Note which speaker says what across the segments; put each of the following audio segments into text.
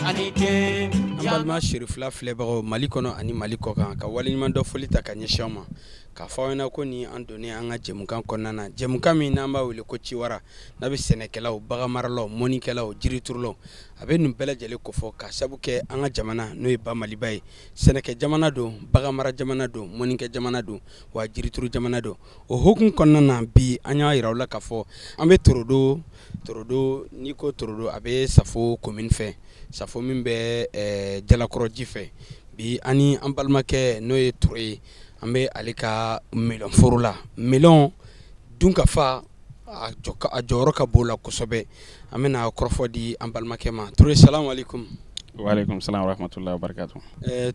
Speaker 1: Ambalma Shirifla Flebaro Malikono ani Malikoka ka waliɲuman dɔ foli ta ka ɲɛsin ma ka fɔ aw ɲɛna ko ni an donnen an ka jɛmukan kɔnɔna na jɛmukan min n'an b'a wele ko Ciwara n'a bɛ sɛnɛkɛlaw baganmaralaw mɔnikɛlaw jiriturulaw a bɛ nin bɛɛ lajɛlen kofɔ ka sabu kɛ an ka jamana n'o ye ba Maliba ye sɛnɛkɛ jamana don baganmara jamana don mɔnikɛ jamana don wa jirituru jamana don o hukumu kɔnɔna na bi an y'a yira aw la ka fɔ an bɛ Torodo n'i ko Torodo a bɛ Safo commune fɛ Safo min bɛ Jalakɔrɔji fɛ bi ani an balimakɛ n'o ye Ture ye an bɛ ale ka melon foro la melon dunkafa a jɔyɔrɔ ka bon la kosɛbɛ an bɛna kɔrɔfɔ di an balimakɛ ma Ture salamu alaikum.
Speaker 2: Wa alaikum salam wa rahmatullahi wa barakatuh.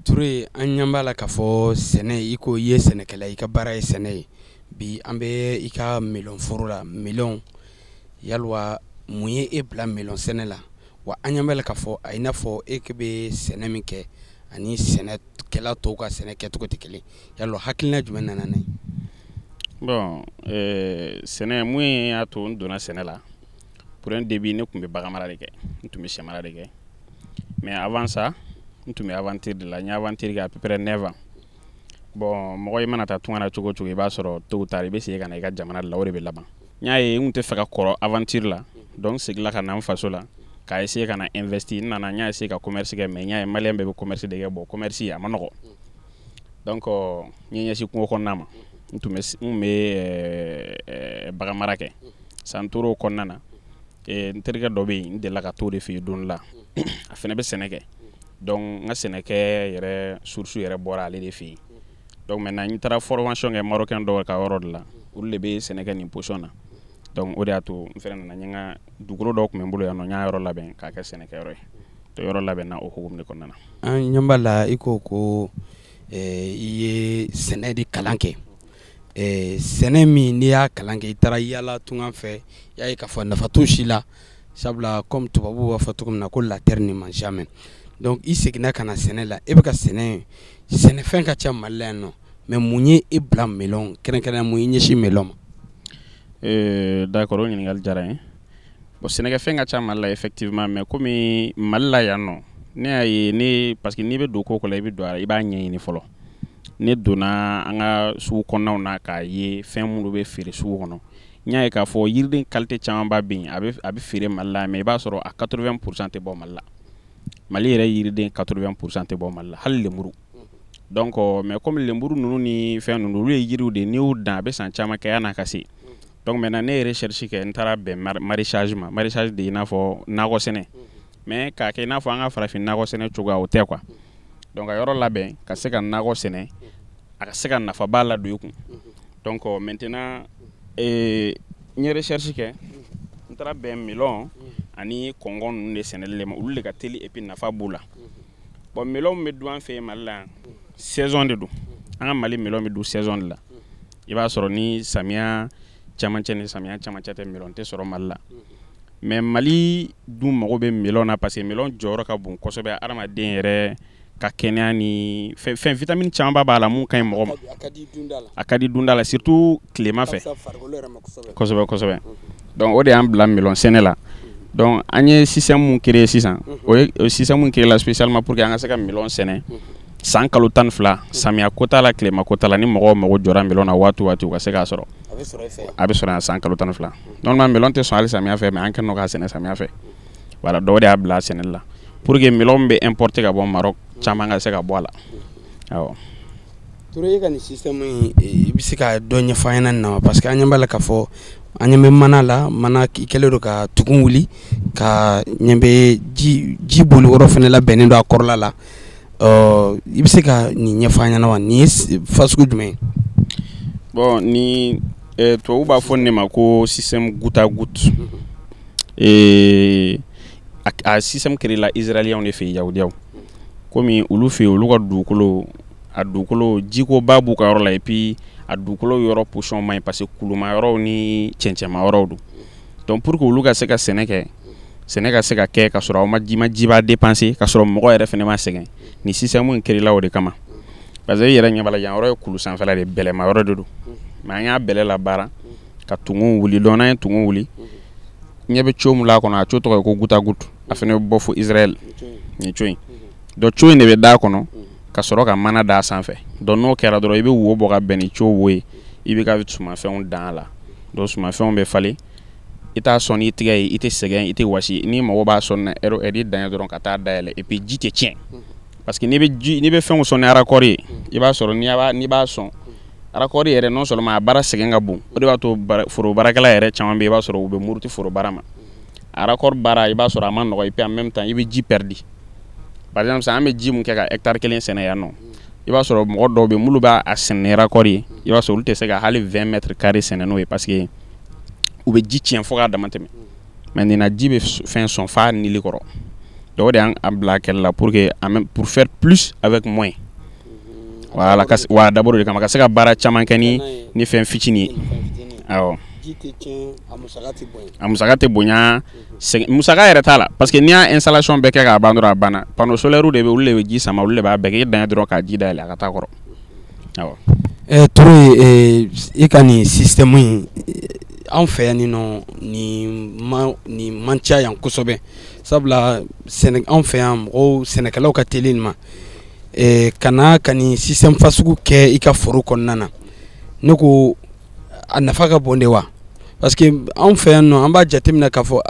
Speaker 1: Ture an ɲɛ b'a la ka fɔ sɛnɛ i ko i ye sɛnɛkɛla i ka baara ye sɛnɛ ye bi an bɛ i ka melon foro la melon yalwa mun ye e bila melon sɛnɛ la wa an ɲɛ b'a la ka fɔ a i n'a fɔ e ke bɛ sɛnɛ min kɛ ani sɛnɛkɛla tɔw ka sɛnɛ kɛcogo tɛ kelen yalɔ hakilina jumɛn nana n'a ye.
Speaker 2: Bon sɛnɛ mun y'a to n donna sɛnɛ la pour un début ne tun bɛ baganmara de kɛ n tun bɛ sɛ mara de kɛ mais avant ça n tun bɛ aventure de la n ye aventure kɛ à peu près 9 ans bon mɔgɔ i mana taa tunga na cogo o cogo i b'a sɔrɔ tôt ou tard i bɛ segin ka na i ka jamana de la o de bɛ laban n y'a ye n tun tɛ fɛ ka kɔrɔ aventure la donc segin la ka na n faso la k'a essayer ka na investir n nana n y'a essayer ka commerce kɛ mais n y'a ye maliyɛn bɛɛ bɛ commerce de kɛ bon commerce a ma nɔgɔ donc n ye ɲɛsin kungo kɔnɔna ma n tun bɛ baganmara kɛ san tora o kɔnɔna na n terikɛ dɔ bɛ yen n delila ka t'o de fɛ yen don la a fana bɛ sɛnɛ kɛ donc n ka sɛnɛkɛ yɛrɛ source yɛrɛ bɔra ale de fɛ yen donc maintenant n taara formation kɛ marocain dɔw ka yɔrɔ de la olu de bɛ sɛnɛ kɛ nin position na donc o de y'a to n fana nana n ye n ka dugukolo dɔw tun bɛ n bolo yan nɔ n y'a yɔrɔ labɛn k'a kɛ sɛnɛkɛyɔrɔ ye to yɔrɔ labɛnna o hukumu de kɔnɔna na.
Speaker 1: An ɲɛ b'a la i ko i ye sɛnɛ de kalan kɛ sɛnɛ min n'i y'a kalan kɛ i taara yala tunga fɛ i y'a ye k'a fɔ nafa t'o si la sabula comme tubabuw b'a fɔ cogo min na ko la terre ne ment jamais donc i seginna ka na sɛnɛ la e bɛ ka sɛnɛfɛn ka ca Mali la yan nɔ mais mun ye e bila melon kɛrɛnkɛrɛnnenya mun i ɲɛsin melon ma.
Speaker 2: D'accord o ɲininkali diyara n ye bon sɛnɛkɛfɛn ka ca Mali la effectivement mais komi Mali la yan nɔ ne y'a ye parce que n'i bɛ don ko la i bɛ don a la i b'a ɲɛɲini fɔlɔ ne donna an ka sugu kɔnɔnaw na k'a ye fɛn minnu bɛ feere sugu kɔnɔ n y'a ye k'a fɔ yiriden qualité camanba bɛ yen a bɛ feere Mali la mais i b'a sɔrɔ a 80% tɛ bɔ Mali la Mali yɛrɛ yiriden 80% tɛ bɔ Mali la hali lemuru donc mais comme lemuru ninnu ni fɛn ninnu olu ye yiriw de n'i y'u dan a bɛ san caman kɛ yan'a ka se donc maintenant ne ye recherche kɛ n taara bɛn maraîchage ma maraîchage de i n'a fɔ nakɔ sɛnɛ mais k'a kɛ i n'a fɔ an ka farafin nakɔ sɛnɛ cogoya o tɛ quoi donc a yɔrɔ labɛn ka se ka nakɔ sɛnɛ a ka se ka nafaba ladon i kun donc maintenant n ye recherche kɛ n taara bɛn melon ani kɔngɔ ninnu de sɛnɛli de ma olu de ka teli et puis nafa b'u la bon melon bɛ dun an fɛ Mali la saison de don an ka Mali melon bɛ dun saison de la i b'a sɔrɔ ni samiya camancɛ ni samiya camancɛ tɛ melon tɛ sɔrɔ Mali la mais Mali dun mago bɛ melon na parce que melon jɔyɔrɔ ka bon kosɛbɛ adamaden yɛrɛ ka kɛnɛya ni fɛn vitamine camanba b'a la mun ka ɲi mɔgɔ ma a ka di dunda la surtout tilema fɛ kosɛbɛ donc o de y'an bila melon sɛnɛ la donc an ye système mun créé sisan o ye système mun créé la spécialement pour que an ka se ka melon sɛnɛ san kalo 12 samiya ko t'a la tilema ko t'a la ni mɔgɔw mago jɔra melon na waati o waati u ka se k'a sɔrɔ a bɛ sɔrɔ yan san kalo 12 normalement melon tɛ sɔn hali samiya fɛ mais an kɛlen don k'a sɛnɛ samiya fɛ voilà dɔw de y'a bila sɛnɛli la pour que melon bɛ importer ka bɔ Maroc caman ka se ka bɔ a la awɔ.
Speaker 1: Ture e ka nin système i bɛ se ka dɔ ɲɛfɔ an ɲɛna nin na parce que an ɲɛ b'a la k'a fɔ an ɲɛ bɛ mana la mana i kɛlen don ka tugun wuli ka ɲɛ bɛ ji boli yɔrɔ fana labɛnnen don a kɔrɔla la i bɛ se ka nin ɲɛfɔ an ɲɛna wa nin ye fasugu jumɛn ye.
Speaker 2: Bon ni tubabu b'a fɔ ne ma ko système goutte à goutte a système créé la israélien de fɛ yahudiyaw komi olu fɛ olu ka dugukolo a dugukolo jikoba b'u ka yɔrɔ la et puis a dugukolo yɔrɔ position man ɲi parce que kuluma yɔrɔw ni cɛncɛnma yɔrɔw don donc pour que olu ka se ka sɛnɛ kɛ sɛnɛ ka se ka kɛ ka sɔrɔ aw ma jiba dépenser ka sɔrɔ mɔgɔ yɛrɛ fɛnɛ ma sɛgɛn ni système in créé la o de kama parce que i yɛrɛ ɲɛ b'a la yan yɔrɔ ye kulu sanfɛla de bɛlɛma yɔrɔ de don mais an y'a bɛlɛ la baara ka tugun wuli donc n'an ye tugun wuli ɲɛ bɛ cogo min la kɔnɔ a cogo tɔgɔ ye ko goutte à goutte a fɛnɛ bɛ bɔ fo Israël ni coin do coin de be da kono ka soro ka mana da sanfɛ do no kɛra dɔrɔn i bɛ wo bɔ ka bɛn ni co wo ye i bɛ ka sumafɛnw dan la do sumafɛnw bɛ falen i t'a sɔn n'i tigɛ ye i tɛ sɛgɛn i tɛ wasi ni mago b'a sɔn na ɛri dan ye dɔrɔn ka taa dayɛlɛ et puis ji tɛ tiɲɛ parce que n'i bɛ fɛnw sɔn ni arakɔri ye i b'a sɔrɔ n'i b'a sɔn arakɔri yɛrɛ non seulement a baara sɛgɛn ka bon o de b'a to foro baarakɛla yɛrɛ caman bɛ i b'a sɔrɔ u bɛ muruti foro baara ma arakɔri baara i b'a sɔrɔ a ma nɔgɔ et puis en même temps i bɛ ji perdre par exemple an bɛ ji mun kɛ ka hectare 1 sɛnɛ yan nɔ i b'a sɔrɔ mɔgɔ dɔw bɛ mulu b'a sɛnɛ ni arakɔri ye i b'a sɔrɔ olu tɛ se ka hali 20 mètres carrés sɛnɛ n'o ye parce que u bɛ ji tiɲɛ fo k'a dama tɛmɛ mais nin na ji bɛ fɛn sɔn f'a nili kɔrɔ donc o de y'an bila kɛlɛ la pour faire plus avec moins voilà wa d'abord de kama ka se ka baara caman kɛ ni fɛn fitinin ye awɔ a musaka tɛ bonya musaka yɛrɛ t'a la parce que n'i y'a installation bɛɛ kɛ k'a ban dɔrɔn a banna panneau solaire de bɛ olu de bɛ ji sama olu de b'a bɛɛ kɛ i dan ye dɔrɔn k'a ji dayɛlɛ a ka taa kɔrɔ awɔ.
Speaker 1: Toure i ka nin système in anw fɛ yan nɔ nin man ca yan kosɛbɛ sabula anw fɛ yan mɔgɔw sɛnɛkɛlaw ka teli nin ma ka nin système fasugu kɛ i ka foro kɔnɔna na ne ko a nafa ka bon de wa parce que anw fɛ yan nɔ an b'a jateminɛ k'a fɔ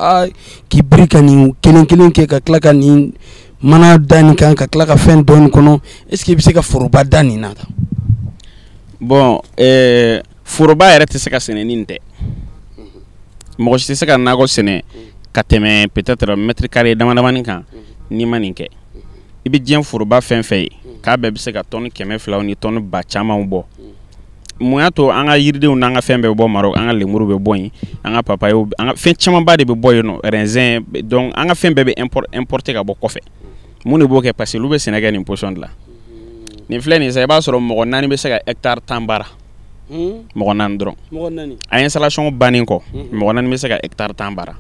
Speaker 1: k'i biri ka nin kelen kelen kɛ ka tila ka nin mana da nin kan ka tila ka fɛn dɔɔni kɔnɔ est ce que i bɛ se ka foroba da nin na ta
Speaker 2: bon foroba yɛrɛ tɛ se ka sɛnɛ nin tɛ mɔgɔ si tɛ se ka nakɔ sɛnɛ ka tɛmɛ peut-être mètre carré damadamanin kan n'i ma nin kɛ i bɛ diɲɛ foroba fɛn fɛn ye k'a bɛɛ bɛ se ka tɔni 200 ni tɔni 1000 camanw bɔ mun y'a to an ka yiridenw n'an ka fɛn bɛɛ bɛ bɔ Maroc an ka lemuru bɛ bɔ yen an ka papayew an ka fɛn camanba de bɛ bɔ yen nɔ raisin donc an ka fɛn bɛɛ bɛ importer ka bɔ kɔfɛ mun de b'o kɛ parce que olu bɛ sɛnɛ kɛ nin position de la nin filɛ nin sa i b'a sɔrɔ mɔgɔ 4 bɛ se ka hectare 10 baara mɔgɔ 4 dɔrɔn a installation bannen kɔ mɔgɔ 4 bɛ se ka hectare 10 baara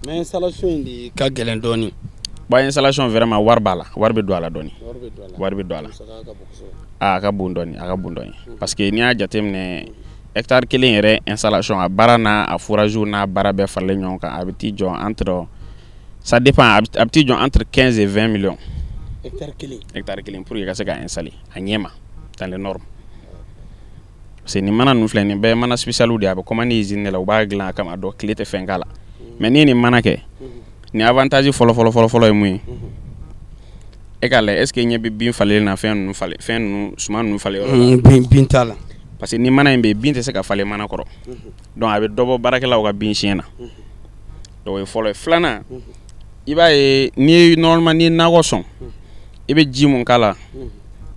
Speaker 1: mais installation in de ka gɛlɛn dɔɔni
Speaker 2: bon installation vraiment wari b'a la wari bɛ don a la dɔɔni wari bɛ don a la a ka bon dɔɔni parce que n'i y'a jateminɛ hectare 1 yɛrɛ installation a baara n'a a fourrage n'a baara bɛɛ faralen ɲɔgɔn kan a bɛ t'i jɔ entre ça dépend a bɛ t'i jɔ entre 15 et 20 millions hectare 1 pour que i ka se ka installer a ɲɛ ma dans les normes parce que nin mana ninnu filɛ nin bɛɛ mana spécial de a bɛ commandé usine de la u b'a dilan a kama dɔn tile tɛ fɛn k'a la mais n'i ye nin mana kɛ nin avantage fɔlɔ ye mun ye e k'a lajɛ est ce que ɲɛ bɛ bin falelen na fɛn ninnu suman ninnu falen yɔrɔ
Speaker 1: bin t'a la
Speaker 2: parce que ni mana in bɛ yen bin tɛ se ka falen mana kɔrɔ donc a bɛ dɔ bɔ baarakɛlaw ka bin siɲɛ na donc o ye fɔlɔ ye filanan i b'a ye n'i normalement n'i ye nakɔ sɔn i bɛ ji mun k'a la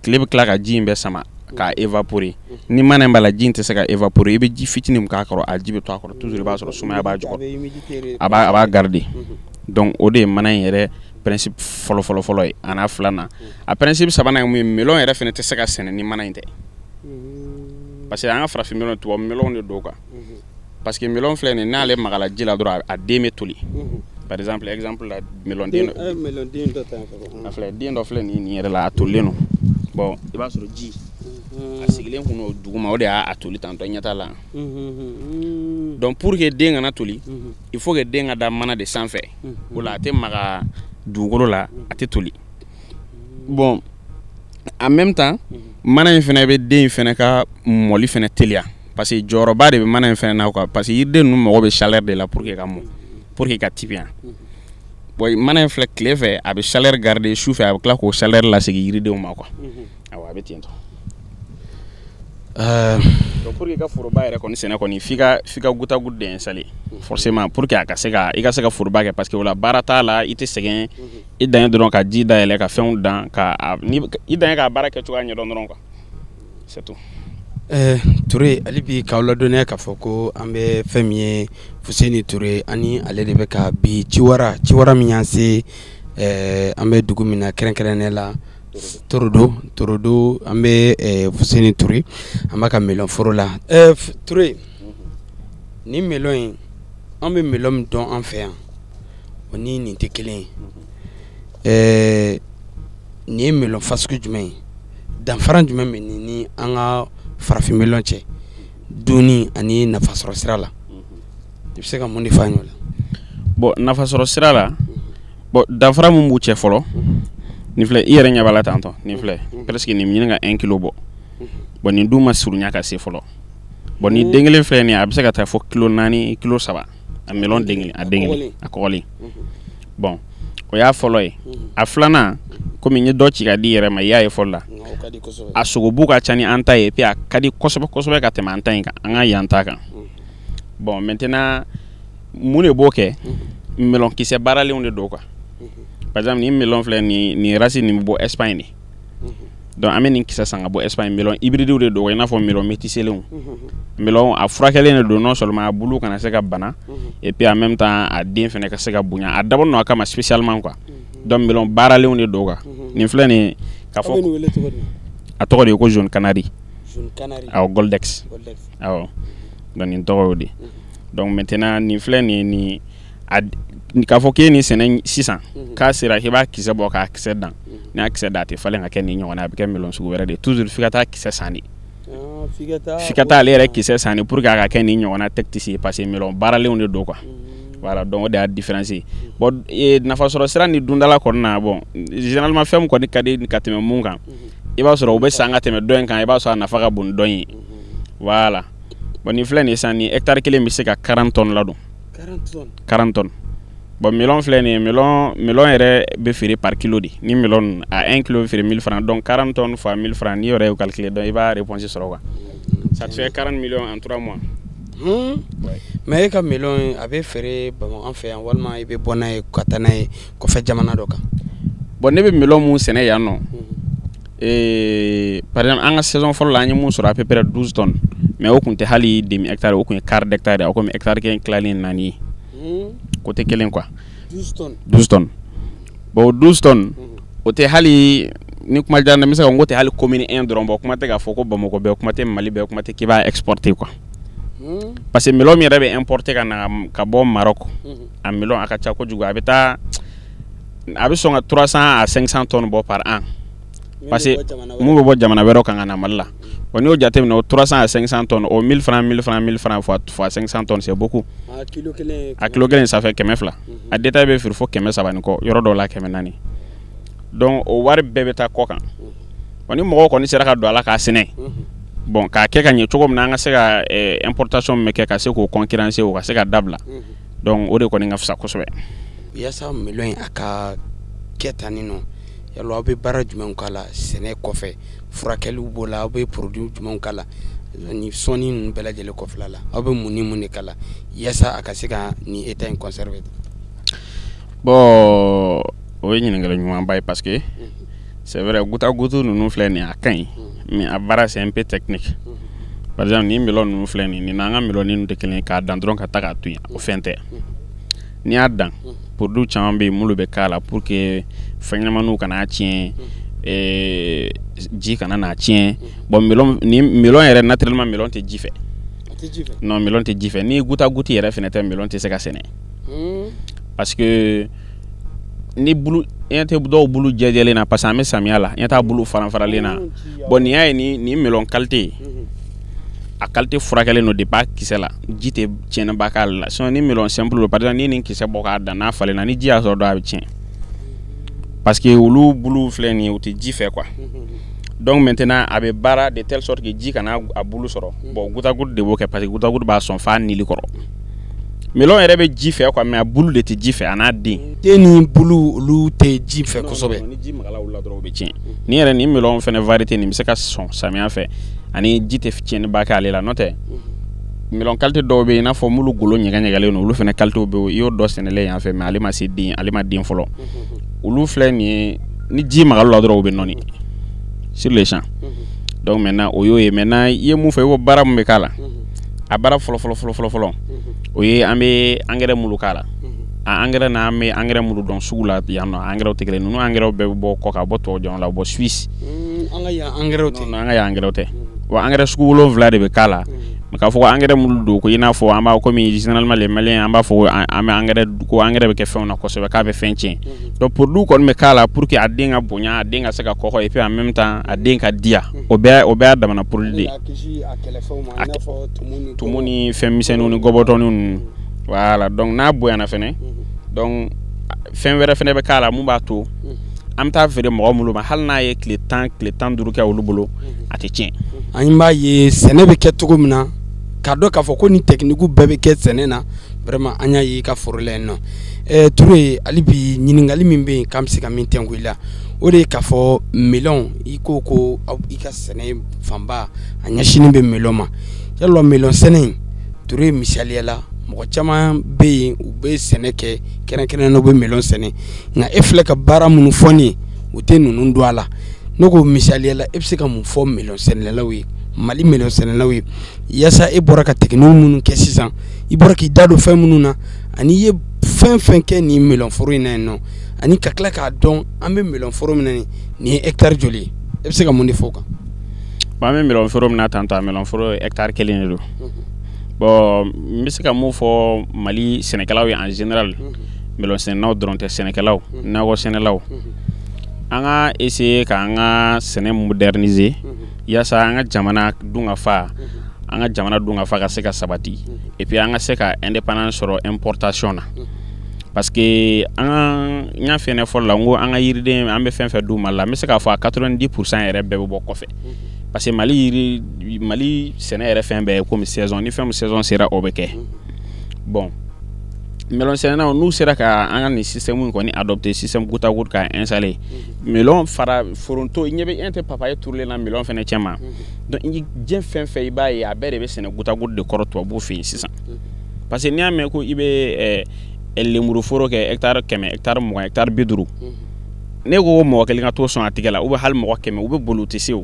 Speaker 2: tile bɛ tila ka ji in bɛɛ sama k'a évaporer ni mana in b'a la ji in tɛ se ka évaporer i bɛ ji fitinin mun k'a kɔrɔ a ji bɛ to a kɔrɔ toujours i b'a sɔrɔ sumaya b'a jukɔrɔ a b'a garder donc o de ye mana in yɛrɛ principe fɔlɔ ye a n'a filanan a principe sabanan ye mun ye melon yɛrɛ fana tɛ se ka sɛnɛ ni mana in tɛ parce que an ka farafin melon tubabu melon de don quoi parce que melon filɛ nin n'ale magala ji la dɔrɔn a den bɛ toli par exemple la melon den dɔ a filɛ den dɔ filɛ nin yɛrɛ la a tolilen don bon i b'a sɔrɔ ji a sigilen kun no duguma o de y'a toli tantɔ ɲɛta la donc pour que den kana toli il faut que den ka da mana de sanfɛ o la a tɛ maga dugukolo la a tɛ toli bon en même temps mana in fɛnɛ bɛ den in fɛnɛ ka mɔli fɛnɛ teliya parce que jɔyɔrɔba de bɛ mana in fɛnɛ na quoi parce que yiriden ninnu mago bɛ chaleur de la pour que ka mɔ pour que ka tibiya bon mana in filɛ tile fɛ a bɛ chaleur garder su fɛ a bɛ tila k'o chaleur lasegin yiridenw ma quoi awɔ a bɛ ten tɔ donc pour que i ka foroba yɛrɛ kɔni sɛnɛ kɔni f'i ka goutte de installer forcément pour que a ka se ka i ka se ka foroba kɛ parce que o la baara t'a la i tɛ sɛgɛn i dan ye dɔrɔn ka ji dayɛlɛ ka fɛnw dan i dan ye k'a baara kɛ cogoya ɲɛdɔn dɔrɔn quoi c'est tout.
Speaker 1: Toure hali bi k'aw ladɔnniya k'a fɔ ko an bɛ fɛn min ye Fuseni Toure ani ale de bɛ ka bi Ciwara min y'an se an bɛ dugu min na kɛrɛnkɛrɛnnen la Torodo an bɛ Fuseni Toure an b'a ka melon foro la Toure ni melon in an bɛ melon min dɔn an fɛ yan o ni nin tɛ kelen ye nin ye melon fasugu jumɛn ye danfara jumɛn bɛ ni an ka farafin melon cɛ dunni ani nafasɔrɔ sira la i bɛ se ka mun de fɔ an ye o la
Speaker 2: bon nafasɔrɔ sira la bon danfara mun b'u cɛ fɔlɔ nin filɛ i yɛrɛ ɲɛ b'a la tantɔ nin filɛ presque nin ɲini ka 1 kilo bɔ bon nin dun ma surunya ka se fɔlɔ bon ni den kelen filɛ nin a bɛ se ka taa fɔ kilo 4 kilo 3 a melon den kelen a kɔgɔlen bon o y'a fɔlɔ ye a filanan komi n ye dɔ ci ka di yɛrɛ ma i y'a ye fɔlɔ la a sogobu ka ca ni an ta ye puis a ka di kosɛbɛ kosɛbɛ ka tɛmɛ an ta in kan an ka yan ta kan bon maintenant mun de b'o kɛ melon kisɛ baaralenw de don quoi par exemple ni melon filɛ ni race nin bɛ bɔ Espagne de donc an bɛ nin kisɛ san ka bɔ Espagne melon hybride de don i n'a fɔ melon métissélenw melon a furakɛlen de don non seulement a bulu kana se ka bana et puis en même temps a den fɛnɛ ka se ka bonya a dabɔ no a kama spécialement quoi donc melon baaralenw de don quoi nin filɛ nin ka fɔ a tɔgɔ de ye ko jaune canari awɔ goldex awɔ donc nin tɔgɔ y'o de donc maintenant nin filɛ nin k'a fɔ k'e ni sɛnɛ sisan k'a sera k'i b'a kisɛ bɔ k'a kisɛ dan n'a kisɛ da a tɛ falen ka kɛ nin ɲɔgɔn na a bɛ kɛ melon sugu wɛrɛ de toujours f'i ka taa kisɛ san de f'i ka taa ale yɛrɛ kisɛ san de pour que a ka kɛ nin ɲɔgɔn na tɛkitisi ye parce que melon baaralenw de don quoi voilà donc o de y'a différence ye bon nafasɔrɔ sira ni dundala kɔni na bon généralement fɛn min kɔni ka di ka tɛmɛ mun kan i b'a sɔrɔ o bɛ san ka tɛmɛ dɔ in kan i b'a sɔrɔ a nafa ka bon ni dɔ in ye voilà bon nin filɛ nin san ni hectare kelen bɛ se ka 40 tonnes ladon 40 tonnes bon melon filɛ nin melon yɛrɛ bɛ feere par kilo de ni melon a 1 kilo bɛ feere 1000 francs donc 40 tonnes fois 1000 francs ni yɛrɛ y'o calculer donc i b'a réponse sɔrɔ quoi ça te fait 40 millions en 3 mois
Speaker 1: mais e ka melon a bɛ feere Bamakɔ an fɛ yan walima i bɛ bɔ n'a ye ka taa n'a ye kɔfɛ jamana dɔ kan
Speaker 2: bon ne bɛ melon mun sɛnɛ yan nɔ par exemple an ka saison fɔlɔ la an ye mun sɔrɔ à peu près 12 tonnes mais o kun tɛ hali demi hectare o kun ye quart d'hectare a komi hectare kelen tilalen 4 ye côté kelen quoi 12 tonnes bon 12 tonnes o tɛ hali ni kuma diyara n bɛ se ka n ko tɛ hali commune 1 dɔrɔn bɔ kuma tɛ k'a fɔ ko Bamakɔ bɛɛ kuma tɛ Mali bɛɛ kuma tɛ k'i b'a exporter quoi parce que melon min yɛrɛ bɛ importer ka na ka bɔ Maroc a melon a ka ca kojugu a bɛ sɔn ka 300 à 500 tonnes bɔ par an parce que mun bɛ bɔ jamana wɛrɛw kan ka na Mali la bon n'i y'o jateminɛ o 300 à 500 tonnes o 1000 francs fois 500 tonnes c'est beaucoup a kilo kelen ça fait 200 a détail bɛ feere fo 300 ni kɔ yɔrɔ dɔw la 400 donc o wari bɛɛ bɛ taa kɔ kan bon ni mɔgɔw kɔni sera ka don a la k'a sɛnɛ bon k'a kɛ ka ɲɛ cogo min na an ka se ka importation min bɛ kɛ ka se k'o concurrencer o ka se ka dabila donc o de kɔni ka fisa kosɛbɛ
Speaker 1: yasa melon a ka kɛ tan ni nɔ yalo aw bɛ baara jumɛnw k'a la sɛnɛ kɔfɛ furakɛliw b'o la aw bɛ produit jumɛnw k'a la ni sɔnni ninnu bɛɛ lajɛlen kɔfɛla la aw bɛ mun ni mun de k'a la yasa a ka se ka nin état in conserver
Speaker 2: bon o ye ɲininkali ɲumanba ye parce que c'est vrai goutte à goutte ninnu filɛ nin a ka ɲi mais a baara c'est un peu technique par exemple ni melon ninnu filɛ nin n'an ka melon ninnu tɛ kelen ye k'a dan dɔrɔn ka taa k'a to yen o fɛn tɛ n'i y'a dan produit caman bɛ yen minnu bɛ k'a la pour que fɛn ɲɛnamaniw kana tiɲɛ ji kana n'a tiɲɛ bon melon yɛrɛ naturellement melon tɛ ji fɛ non melon tɛ ji fɛ ni goutte à goutte yɛrɛ fɛnɛ tɛ melon tɛ se ka sɛnɛ parce que ni bulu ɲɛ tɛ dɔw bulu jɛjɛlen na parce que an bɛ samiya la ɲɛ t'a bulu faran-faralen na bon nin y'a ye ni melon qualité a qualité furakɛlen don depuis a kisɛ la ji tɛ tiɲɛniba k'ale la sinon ni melon simple don par exemple ni nin kisɛ bɔ k'a dan n'a falenna ni ji y'a sɔrɔ dɔrɔn a bɛ tiɲɛ parce que olu bulu filɛ nin ye u tɛ ji fɛ quoi donc maintenant a bɛ baara de telle sorte que ji kana a bulu sɔrɔ bon goutte à goutte de b'o kɛ parce que goutte à goutte b'a sɔn f'a nili kɔrɔ melon yɛrɛ bɛ ji fɛ quoi mais a bulu de tɛ ji fɛ a n'a den
Speaker 1: ni bulu olu tɛ ji fɛ kosɛbɛ
Speaker 2: ni ji magala olu la dɔrɔn o bɛ tiɲɛ ni yɛrɛ ni melon fɛnɛ variété nin bɛ se ka sɔn samiya fɛ ani ji tɛ tiɲɛniba kɛ ale la n'o tɛ melon qualité dɔw bɛ yen i n'a fɔ mulu golo ɲɛgɛɲɛgɛlen don olu fɛnɛ qualité bɛ yen i y'o dɔ sɛnɛlen yan fɛ mais ale ma se den ale ma den fɔlɔ olu filɛ nin ye ni ji magala la dɔrɔn o bɛ nɔɔni sur les champs donc maintenant o y'o ye maintenant i ye mun fɔ i ko baara mun bɛ k'a la a baara fɔlɔ o ye an bɛ engrais mulu k'a la a engrais na an bɛ engrais mulu dɔn sugu la yan nɔ engrais tɛ kelen ninnu engrais bɛɛ bɛ bɔ kɔ ka bɔ tubabu jamana la bɔ Suisse
Speaker 1: an ka yan engrais tɛ
Speaker 2: an ka yan engrais tɛ wa engrais sugu 7 de bɛ k'a la mais k'a fɔ ko engrais mulu don ko i n'a fɔ an b'a komi généralement les Maliens an b'a fɔ ko an bɛ engrais bɛ kɛ fɛnw na kosɛbɛ k'a bɛ fɛn tiɲɛ donc produit kɔni bɛ k'a la pour que a den ka bonya a den ka se ka kɔgɔ et puis en même temps a den ka diya o bɛɛ y'a damana produit de ye tumu ni fɛn misɛnninw ni gɔbɔtɔninw ninnu voilà donc n'a bonyana fɛnɛ donc fɛn wɛrɛ fɛnɛ bɛ k'a la mun b'a to an bɛ taa feere mɔgɔ minnu ma hali n'a ye tile 15 kɛ olu bolo a tɛ tiɲɛ.
Speaker 1: An b'a ye sɛnɛ bɛ kɛ cogo min na k'a dɔn k'a fɔ ko ni technique bɛɛ bɛ kɛ sɛnɛ na vraiment an y'a ye i ka foro la yen nɔ. Toure hali bi ɲininkali min bɛ yen k'an bɛ se ka min tɛnku i la o de ye k'a fɔ melon i ko i ka sɛnɛ fanba a ɲɛsinnen bɛ melon ma yalɔ melon sɛnɛ in Toure misaliya la mɔgɔ caman bɛ yen u bɛ sɛnɛ kɛ kɛrɛnkɛrɛnnen bɛ melon sɛnɛ nka e filɛ ka baara minnu fɔ nin ye u tɛ ninnu don a la ne ko misaliya la e bɛ se ka mun fɔ melon sɛnɛlaw ye Mali melon sɛnɛlaw ye yaasa e bɔra ka technique minnu kɛ sisan i bɔra k'i da don fɛn minnu na ani i ye fɛn fɛn kɛ nin melon foro in na yen nɔ ani ka tila k'a dɔn an bɛ melon foro min na nin ye hectare joli ye e bɛ se ka mun de fɔ o kan.
Speaker 2: Bon, an bɛ melon foro min na tantɔ a melon foro hectare 1 de don. Bon, n bɛ se ka mun fɔ Mali sɛnɛkɛlaw ye en général melon sɛnɛlaw dɔrɔn tɛ sɛnɛkɛlaw nakɔ sɛnɛlaw an ka essayer k'an ka sɛnɛ moderniser yaasa an ka jamana dunkafa ka se ka sabati et puis an ka se ka indépendance sɔrɔ importation na parce que an n y'a fɛ ne fɔlɔ la n ko an ka yiriden an bɛ fɛn fɛn d'u ma la n bɛ se k'a fɔ a 90% yɛrɛ bɛɛ bɛ bɔ kɔfɛ parce que Mali sɛnɛ yɛrɛ fɛn bɛɛ ye comme saison ni fɛn min saison sera o bɛ kɛ bon melon sɛnɛnaw n'u sera ka an ka nin système in kɔni adopter système goutte à goutte k'a installer melon fara foronto i ɲɛ bɛ e tɛ papaye turulen na melon fɛnɛ cɛ ma donc diɲɛ fɛn fɛn i b'a ye a bɛɛ de bɛ sɛnɛ goutte à goutte de kɔrɔ tubabuw fɛ yen sisan parce que n'i y'a mɛn ko i bɛ lemuru foro kɛ hectare 100 hectare 20 hectare 50 ne ko mɔgɔ kelen ka t'o sɔn a tigɛ la ou bien hali mɔgɔ 100 u bɛ boli u tɛ se o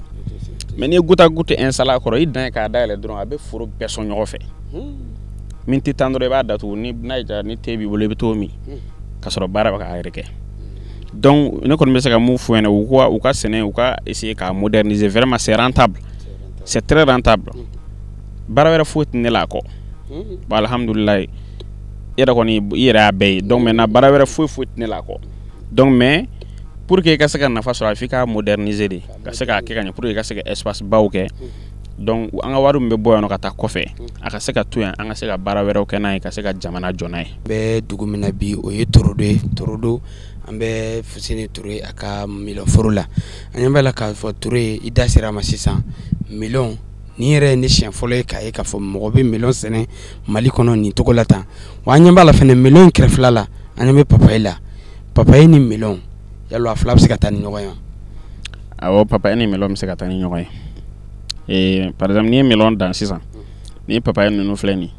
Speaker 2: mais n'i ye goutte à goutte installer a kɔrɔ i dan ye k'a dayɛlɛ dɔrɔn a bɛ foro bɛɛ sɔn ɲɔgɔn fɛ minti 10 dɔrɔn i b'a datugu n'a y'i diya ni te b'i bolo i bɛ t'o min ka sɔrɔ baara bɛ k'a yɛrɛ kɛ donc ne kɔni bɛ se ka mun fɔ ɲɛna u ka sɛnɛ u ka essayer k'a moderniser vraiment c'est rentable c'est très rentable baara wɛrɛ foyi tɛ ne la a kɔ bon alhamdulilayi i yɛrɛ kɔni i yɛrɛ y'a bɛɛ ye donc maintenant baara wɛrɛ foyi tɛ ne la a kɔ donc mais pour que i ka se ka nafa sɔrɔ a f'i ka moderniser de ka se k'a kɛ ka ɲɛ pour que i ka se ka espace baw kɛ donc an ka wari min bɛ bɔ yan nɔ ka taa kɔfɛ a ka se ka to yan an ka se ka baara wɛrɛw kɛ n'a ye ka se ka jamana jɔ n'a ye. Bɛ
Speaker 1: dugu min na bi o ye Torodo ye Torodo an bɛ Fuseni Ture a ka melon foro la an ɲɛ b'a la k'a fɔ Ture i da sera a ma sisan melon nin yɛrɛ ye ne siɲɛ fɔlɔ ye k'a ye k'a fɔ mɔgɔ bɛ melon sɛnɛ Mali kɔnɔ nin cogo la tan wa an ɲɛ b'a la fɛnɛ melon kɛrɛfɛla la an ɲɛ bɛ papaye la papaye ni melon yalɔ a fila bɛ se ka taa ni ɲɔgɔn ye wa.
Speaker 2: Awɔ papaye ni melon bɛ se ka taa ni ɲɔgɔn ye. Par exemple n'i ye melon dan sisan ni papaye ninnu filɛ nin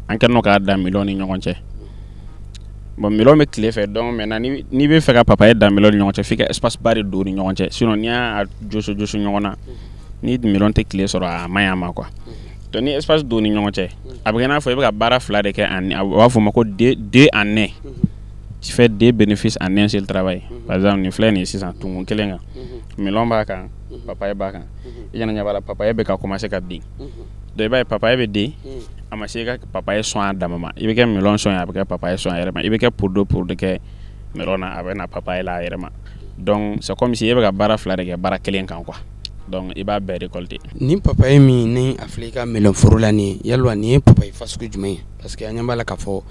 Speaker 2: an kɛlen don k'a dan melon ni ɲɔgɔn cɛ bon melon bɛ tile fɛ donc maintenant n'i bɛ fɛ ka papaye dan melon ni ɲɔgɔn cɛ f'i ka espace ba de don ni ɲɔgɔn cɛ sinon n'i y'a joso ɲɔgɔn na ni melon tɛ tile sɔrɔ a maɲi a ma quoi donc ni espace don ni ɲɔgɔn cɛ a bɛ kɛ n'a fɔ i bɛ ka baara fila de kɛ a b'a fɔ o ma ko deux en un tu fais deux bénéfices en un seul travail par exemple nin filɛ nin ye sisan tugun kelen kan melon b'a kan papaye b'a kan i ɲɛna ɲɛ b'a la papaye bɛ ka commencer ka den donc i b'a ye papaye bɛ den a ma se i ka papaye sɔn a dama ma i bɛ kɛ melon sɔn ye a bɛ kɛ papaye sɔn a yɛrɛ ma i bɛ kɛ pour de kɛ melon na a bɛ na papaye la a yɛrɛ ma donc c'est comme si i bɛ ka baara fila de kɛ baara kelen kan quoi donc i b'a bɛɛ récolter.
Speaker 1: Nin papaye min ni a filɛ i ka melon foro la nin ye yalwa nin ye papaye fasugu jumɛn ye parce que an ɲɛ b'a la k'a fɔ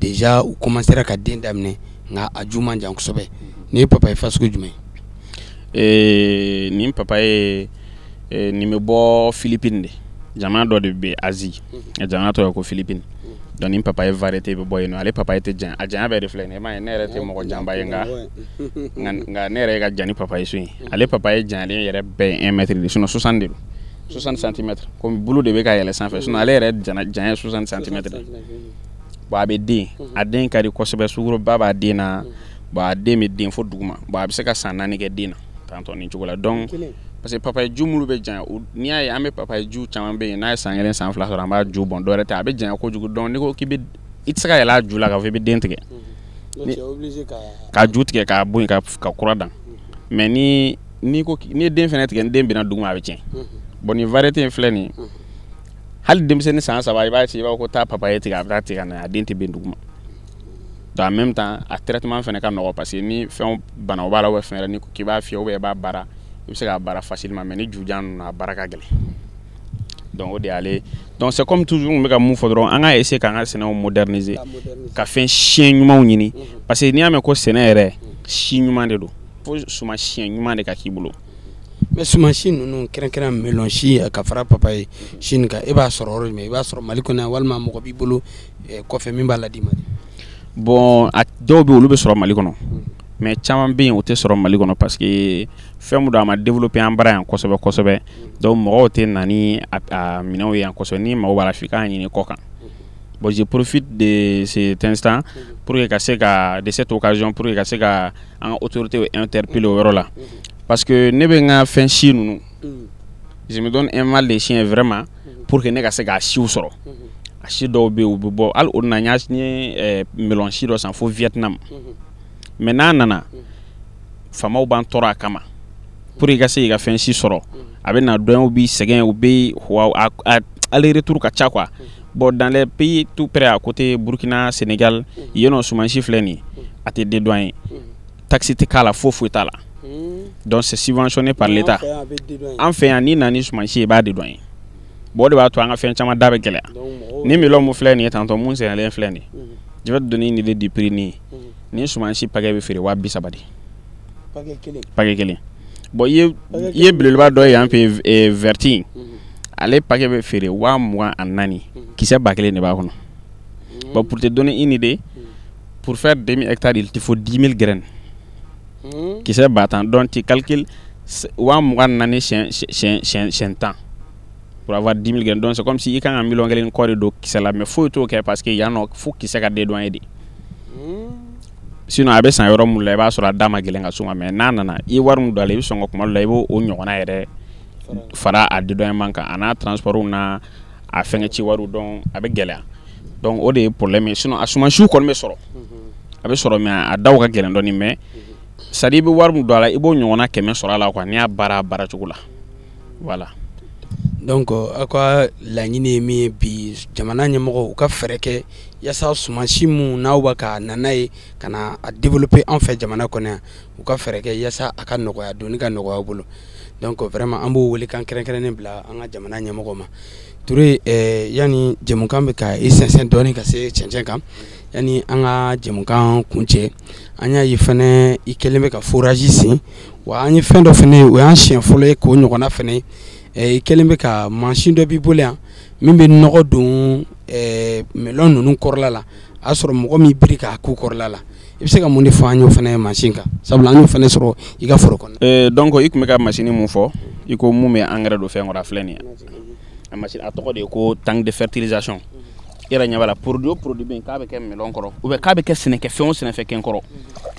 Speaker 1: déjà u commencera ka den daminɛ nka a ju man jan kosɛbɛ nin ye papaye fasugu jumɛn
Speaker 2: ye. Nin papaye nin bɛ bɔ Philippines de jamana dɔ de bɛ Asie jamana tɔgɔ ye ko Philippines donc nin papaye variété bɛ bɔ yen nɔ ale papaye tɛ jan a janya bɛɛ de filɛ nin ye i m'a ye ne yɛrɛ tɛ mɔgɔ janba ye nka ne yɛrɛ ye ka jan ni papaye so ye ale papaye janyalen yɛrɛ bɛɛ ye 1 mètre de sinon 60 de don 60 centimètres comme bulu de bɛ ka yɛlɛ sanfɛ sinon ale yɛrɛ janya 60 centimètres de bon a bɛ den a den ka di kosɛbɛ sukoroba b'a den na bon a den bɛ den fo duguma bon a bɛ se ka san 4 kɛ den na tantɔ nin cogo la donc parce que papaye ju minnu bɛ janya n'i y'a ye an bɛ papaye ju caman bɛ yen n'a ye san 1 san 2 sɔrɔ an b'a ju bɔn dɔ wɛrɛ tɛ a bɛ janya kojugu donc n'i ko k'i bɛ i tɛ se ka yɛlɛ a ju la k'a fɔ i bɛ den tigɛ ka ju tigɛ k'a bɔ yen ka kura dan mais n'i ye den fɛnɛ tigɛ ni den bɛnna duguma a bɛ tiɲɛ bon nin variété in filɛ nin ye hali denmisɛnnin san 3 i b'a ci i b'a fɔ ko taa papaye tigɛ a bɛ taa tigɛ ka na a den tɛ bɛn duguma donc en même temps a traitement fɛnɛ ka nɔgɔ parce que ni fɛn bana o b'a la ou bien fɛn wɛrɛ ni k'i b'a fiyɛ ou bien i b'a baara i bɛ se k'a baara facilement mais ni jujan ninnu a baara ka gɛlɛn donc o de y'ale donc c'est comme toujours n bɛ ka mun fɔ dɔrɔn an ka essayer k'an ka sɛnɛw moderniser ka fɛn siɲɛ ɲumanw ɲini parce que n'i y'a mɛn ko sɛnɛ yɛrɛ si ɲuman de don fo suman siɲɛ ɲuman de ka k'i bolo.
Speaker 1: mais suman si ninnu kɛrɛnkɛrɛn melon si ka fara papaye si nin kan e b'a sɔrɔ yɔrɔ jumɛn i b'a sɔrɔ Mali kɔnɔ walima mɔgɔ b'i bolo kɔfɛ min b'a la d'i ma.
Speaker 2: bon a dɔw bɛ olu bɛ sɔrɔ Mali kɔnɔ mais caman bɛ yen o tɛ sɔrɔ Mali kɔnɔ parce que fɛn mun don a ma développer an bara yan kosɛbɛ kosɛbɛ donc mɔgɔw tɛ na ni a minɛnw ye yan kosɛbɛ ni mago b'a la f'i k'a ɲini kɔ kan. Bon, je profite de cet instant pour que de cette occasion pour que ka an autorité interpeller o yɔrɔ la parce que ne bɛ n ka fɛn si ninnu je me donne un mal de chien vraiment pour que ne ka se k'a siw sɔrɔ a si dɔw bɛ yen u bɛ bɔ hali o na n ye melon si dɔ san fo Vietnam mais n'a nana faamaw b'an tɔɔrɔ a kama pour que ka se k'i ka fɛn si sɔrɔ a bɛ na dɔn u b'i sɛgɛn u bɛ aller retour ka ca quoi. Bon, dans les pays tout près à côté Burkina, Sénégal, il y a un sumanchi fleni à te dédouaner. Taxi te kala faux foueta là. Donc c'est subventionné par l'État. En fait, un nani sumanchi ba dédouaner. Bon, de bas toi on a fait un chama d'avec elle. Ni melon mo fleni et tantôt moun c'est un fleni. Je vais te donner une idée du prix ni sumanchi pagaye faire wa bisabadi. Pagaye kele. Bon, il bleu doy un peu verti. Ale paquet bɛ feere 24,000 kisɛ 1000 de b'a kɔnɔ. Bon, pour te donner une idée, pour faire 2000 hectares il te faut 10 000 graines kisɛ 1000 donc tu calcules 24,000 c'est temps pour avoir 10 000 graines donc c'est comme si i kan ka million kelen kɔ de don kisɛ la mais foyi t'o kɛ parce que yan nɔ fo kisɛ ka dédouaner de sinon a bɛ san yɔrɔ mun la i b'a sɔrɔ a da ma gɛlɛn ka s'o ma mais n'a nana i ye wari mun don a la i bɛ sɔn ka kuma dɔ la i b'o ɲɔgɔnna yɛrɛ fara a dédouanement kan a n'a transport na a fɛngɛ ci wariw donc a bɛ gɛlɛya donc o de ye problème ye sinon a sumansiw kɔni bɛ sɔrɔ a bɛ sɔrɔ mais a daw ka gɛlɛn dɔɔni mais c'est à dire i bɛ wari mun don a la i b'o ɲɔgɔnna 100 sɔrɔ a la quoi n'i y'a baara cogo la voilà.
Speaker 1: donc a ka laɲini ye min ye bi jamana ɲɛmɔgɔw u ka fɛɛrɛ kɛ yaasa sumansi mun n'aw bɛ ka na n'a ye ka na a développer an fɛ jamana kɔnɔ yan u ka fɛɛrɛ kɛ yaasa a ka nɔgɔya donni ka nɔgɔya u bolo donc vraiment an b'o wele kan kɛrɛnkɛrɛnnen bila an ka jamana ɲɛmɔgɔw ma Touré yani jɛmukan bɛ ka i sɛnsɛn dɔɔni ka se cɛncɛn kan yani an ka jɛmukan kuncɛ an y'a ye fɛnɛ i kɛlen bɛ ka forage sen wa an ye fɛn dɔ fɛnɛ o y'an siɲɛ fɔlɔ ye k'o ɲɔgɔnna fɛnɛ i kɛlen bɛ ka mansin dɔ b'i bolo yan min bɛ nɔgɔ don melon ninnu kɔrɔla la a y'a sɔrɔ mɔgɔ min biri k'a k'u kɔrɔla la i bɛ se ka mun de fɔ an y'o fɛnɛ mansin kan sabula an y'o fɛnɛ sɔrɔ i ka foro kɔnɔ.
Speaker 2: donc i tun bɛ ka machine mun fɔ i ko mun bɛ engrais don fɛn kɔrɔ a filɛ nin ye a machine a tɔgɔ de ye ko tank de fertilisation i yɛrɛ ɲɛ b'a la produit o produit bɛ yen k'a bɛ kɛ melon kɔrɔ ou bien k'a bɛ kɛ sɛnɛkɛfɛn o sɛnɛfɛn kɔrɔ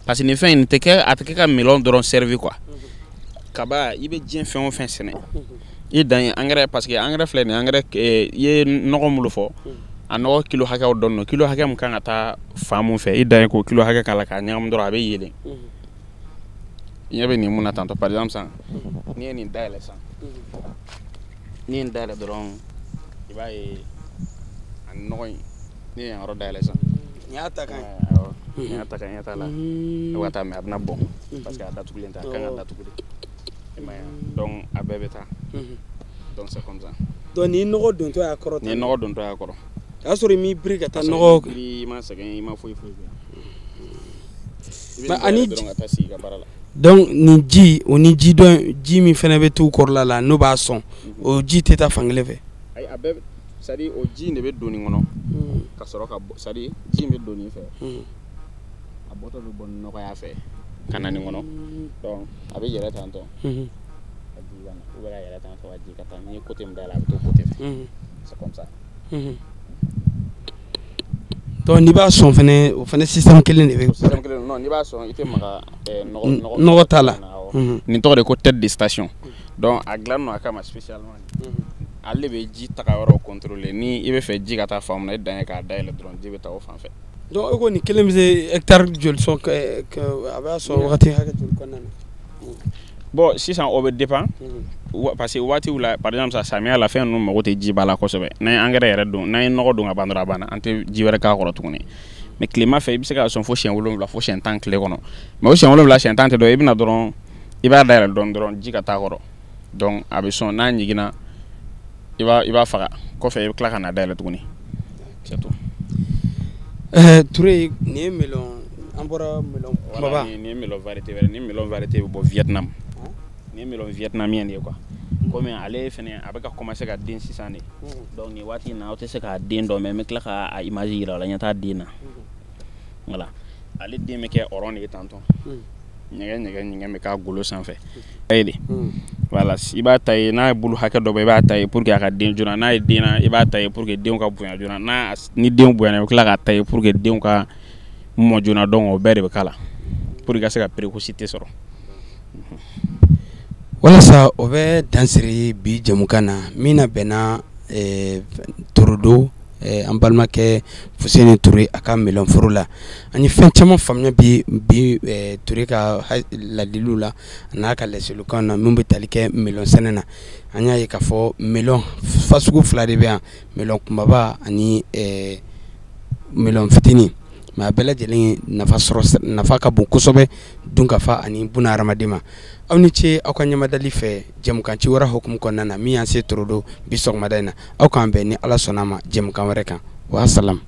Speaker 2: parce que nin fɛn in a tɛ kɛ ka melon dɔrɔn servir quoi kaba i bɛ diɲɛ fɛn o fɛn sɛnɛ i dan ye engrais parce que engrais filɛ nin ye engrais i ye nɔgɔ mun fɔ a nɔgɔ kilo hakɛw dɔn no kilo hakɛ mun kan ka taa fan mun fɛ i dan ye ko kilo hakɛ k'a la k'a ɲagami dɔrɔn a bɛ yelen i ɲɛ bɛ nin mun na tantôt par exemple san n'i ye nin dayɛlɛ san n'i ye nin dayɛlɛ dɔrɔn i b'a ye a nɔgɔ in n'i ye yan yɔrɔ dayɛlɛ san
Speaker 1: n y'a ta kan
Speaker 2: n y'a ta kan n ɲɛ t'a la ne bɛ ka taa mais a bɛna bɔn parce que a datugulen tɛ a kan ka datugu de i ma ye donc a bɛɛ bɛ taa donc c'est comme ça
Speaker 1: donc ni nɔgɔ dontɔ y'a kɔrɔ
Speaker 2: ni nɔgɔ dontɔ y'a kɔrɔ
Speaker 1: o y'a sɔrɔ i m'i biri ka taa nɔgɔ
Speaker 2: i ma sɛgɛn i ma foyi foyi
Speaker 1: mais ani
Speaker 2: dɔrɔn ka taa sigi ka baara la
Speaker 1: donc ni ji o ni ji dɔn ji min fɛnɛ bɛ t'u kɔrɔla la n'o b'a sɔn o ji tɛ taa fankelen fɛ
Speaker 2: ayi a bɛɛ c'est à dire o ji in de bɛ don nin kɔnɔ ka sɔrɔ ka bɔ c'est à dire ji in bɛ don nin fɛ a bɔtɔ bɛ bɔ nɔgɔya fɛ ka na nin kɔnɔ donc a bɛ yɛlɛ tan tɔ ka ji ka na ou bien ka yɛlɛ tan tɔ ka ji ka taa n'i ye côté min dayɛlɛ a bɛ to côté fɛ c'est comme ça
Speaker 1: donc n'i b'a sɔn fɛnɛ o fɛnɛ système kelen de bɛ
Speaker 2: système kelen non n'i b'a sɔn i tɛ maga
Speaker 1: nɔgɔ t'a la
Speaker 2: nin tɔgɔ de ko tête de station donc a dilan no a kama spécialement ale bɛ ji taga yɔrɔ contrôler ni i bɛ fɛ ji ka taa fan mun na i dan ye k'a dayɛlɛ dɔrɔn ji bɛ taa o fan fɛ
Speaker 1: donc e ko nin kelen bɛ se hectare joli sɔn a b'a sɔn wagati hakɛ joli kɔnɔna na
Speaker 2: bon sisan o bɛ dépend parce que waatiw la par exemple sa samiya la fɛn ninnu mago tɛ ji ba la kosɛbɛ n'an ye engrais yɛrɛ don n'an ye nɔgɔ don ka ban dɔrɔn a banna an tɛ ji wɛrɛ k'a kɔrɔ tuguni mais tilema fɛ i bɛ se k'a sɔn fo siɲɛ 7 fo siɲɛ 10 tile kɔnɔ mais o siɲɛ 7 siɲɛ 10 tɛ dɔn i bɛna dɔrɔn i b'a dayɛlɛ dɔrɔn ji ka taa kɔrɔ donc a bɛ sɔn n'a ɲiginna i b'a faga kɔfɛ i bɛ tila ka na dayɛlɛ tuguni c'est tout.
Speaker 1: Touré nin ye melon an bɔra melon kumaba
Speaker 2: nin ye melon variété wɛrɛ, nin melon variété bɛ bɔ Vietnam, nin ye melon vietnamien de ye quoi. Komi ale fɛnɛ a bɛ ka commencer ka den sisan de, donc nin waati in na aw tɛ se k'a den dɔn mais n bɛ tila k'a image yira aw la ɲɛ t'a den na, voilà ale den bɛ kɛ rond de ye tantôt, ɲɛgɛn bɛ k'a golo sanfɛ, ayi de, voilà i b'a ta ye n'a ye bulu hakɛ dɔ bɔ i b'a ta ye pour que a ka den joona, n'a ye den na i b'a ta ye pour que denw ka bonya joona, ni denw bonyana i bɛ tila k'a ta ye pour que denw ka mɔ joona, donc o bɛɛ de bɛ k'a la pour que i ka se ka précocité sɔrɔ.
Speaker 1: walasa o bɛ dansiri bi jamukan na min na bɛnna Torodo an balimakɛ Fuseni Ture a ka melon foro la an ye fɛn caman faamuya bi Ture ka ladiliw la n'a ka laselikan na min bɛ tali kɛ melon sɛnɛ na an y'a ye k'a fɔ melon fasugu fila de bɛ yan melon kumaba ani melon fitinin mais a bɛɛ lajɛlen nafa ka bon kosɛbɛ dunkafa ani buna hadamaden ma. Aw ni ce aw ka ɲamadali fɛ jɛmukan ci wɛrɛ hukumu kɔnɔna na min y'an se Torodo bi sɔgɔmada in na aw k'an bɛn ni Ala sɔnn'a ma jɛmukan wɛrɛ kan wa salam.